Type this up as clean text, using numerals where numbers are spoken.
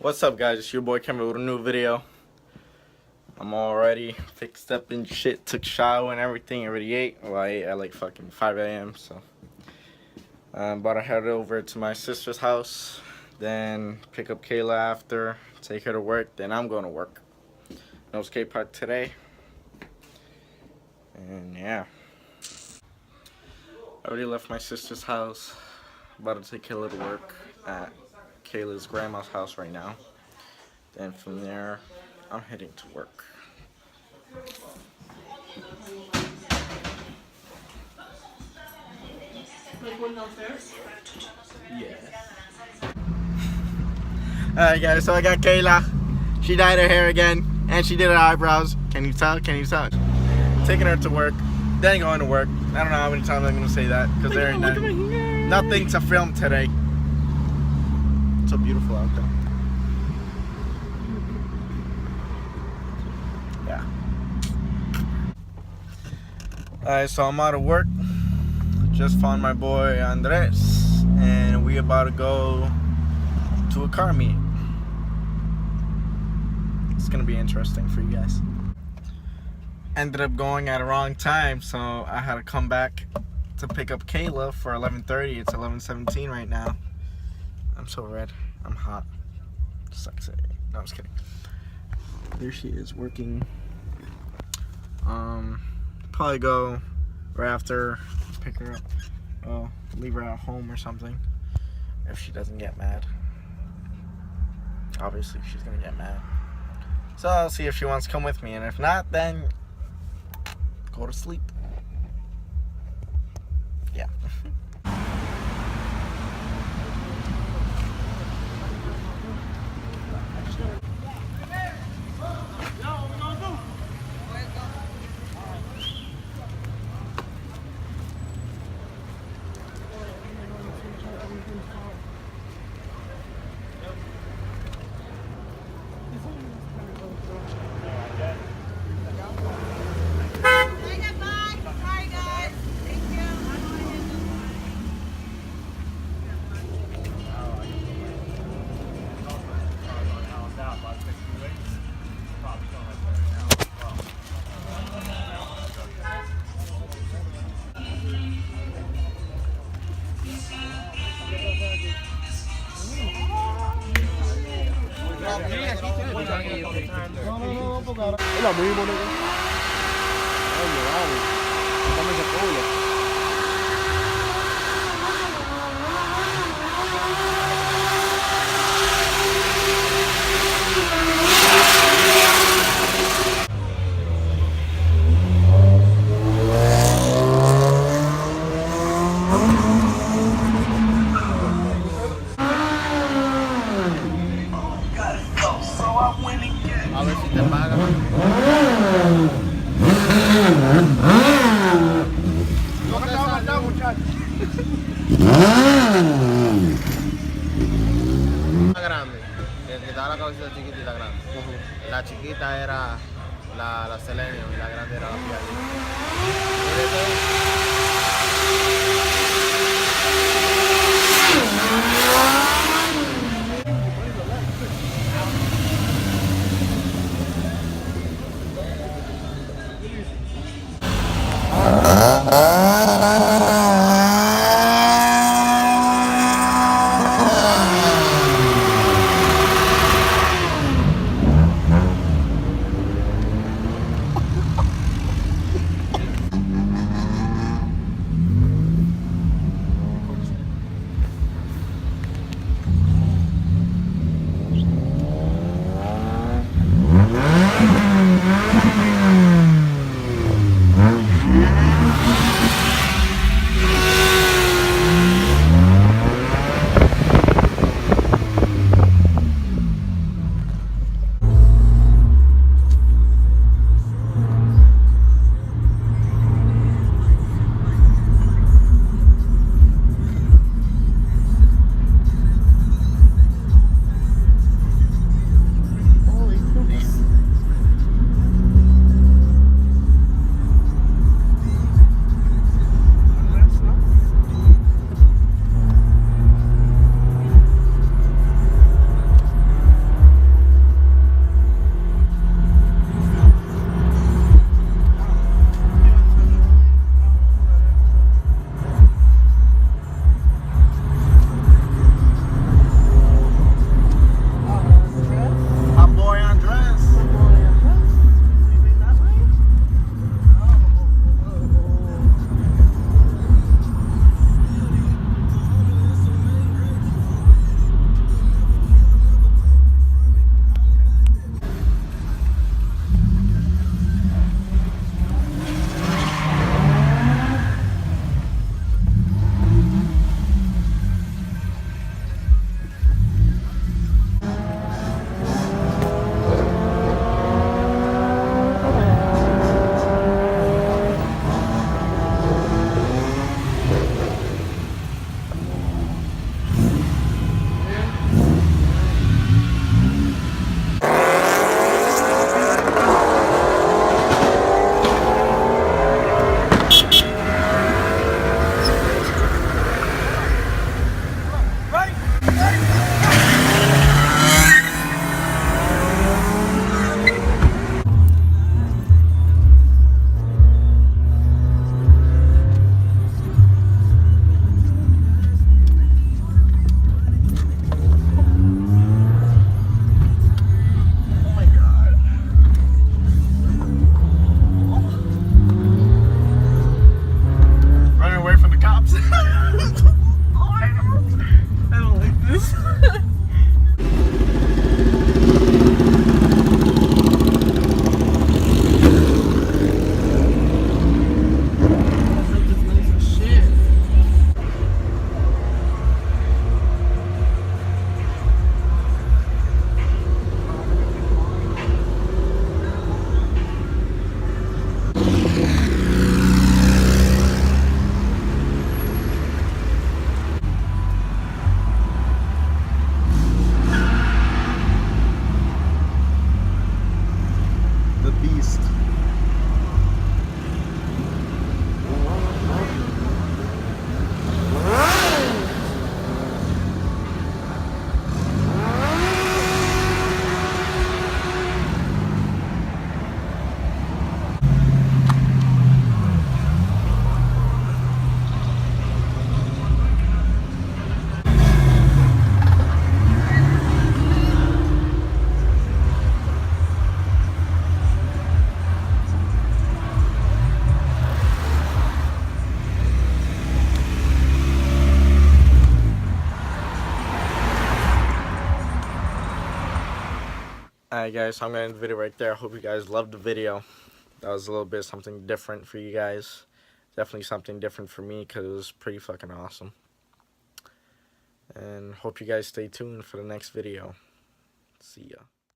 What's up, guys? It's your boy Cameron with a new video. I'm all ready, fixed up and shit, took shower and everything, already ate. Well, I ate at like fucking 5 a.m. So I'm about to head over to my sister's house, then pick up Kayla after, take her to work, then I'm going to work. No skate park today. And yeah. I already left my sister's house, about to take Kayla to work at Kayla's grandma's house right now. Then from there, I'm heading to work. Like one downstairs? Yeah. Alright guys, so I got Kayla. She dyed her hair again and she did her eyebrows. Can you tell? Can you tell? Taking her to work, then going to work. I don't know how many times I'm gonna say that because there ain't nothing to film today. It's so beautiful out there. Yeah. Alright, so I'm out of work. Just found my boy Andres, and we about to go to a car meet. It's gonna be interesting for you guys. Ended up going at a wrong time, so I had to come back to pick up Kayla for 11:30. It's 11:17 right now. I'm so red. I'm hot. Sucks it. No, I was kidding. There she is working. Probably go right after, pick her up. Well, leave her at home or something. If she doesn't get mad. Obviously, she's gonna get mad. So I'll see if she wants to come with me, and if not, then go to sleep. Yeah. Là muy bueno. Coño, vale. Dame ese culo. A ver si te pagan. Grande, que estaba la cabecita chiquita y la grande. La chiquita era la Selenium y la grande era la Piaggio. Alright guys, so I'm gonna end the video right there. I hope you guys loved the video. That was a little bit something different for you guys. Definitely something different for me because it was pretty fucking awesome. And hope you guys stay tuned for the next video. See ya.